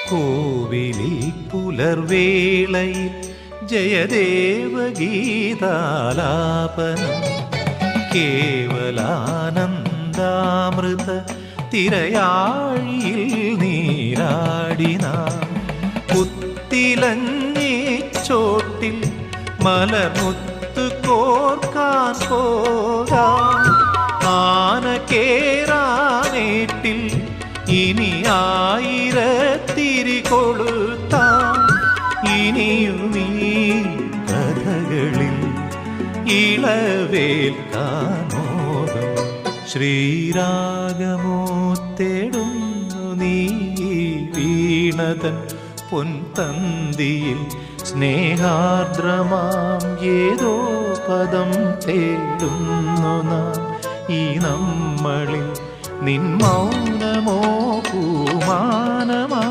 കോവിലിൽ പുലർവേളയിൽ ജയദേവഗീതാലാപനം കേവലാനന്ദാമൃത തിരയാഴിയിൽ നീരാടിന പുത്തിലഞ്ഞി ചോട്ടിൽ മലർമുത്ത് കോർക്കാൻ പോകാം ആന കേറാനേട്ടിൽ ഇനി ആയിരത്തിരി കൊളുത്താം ഇനിയുമീ കഥകളിൽ ഇളവേൽക്കാനോകം ശ്രീരാഗമോ തേടുന്നു നീ വീണതൻ പൊൻതന്തിയിൽ സ്നേഹാർദ്രമാം ഏതോ പദം തേടുന്നു നാം ഈ നമ്മളിൽ നിൻ മൗനമോ പൂമാനമാ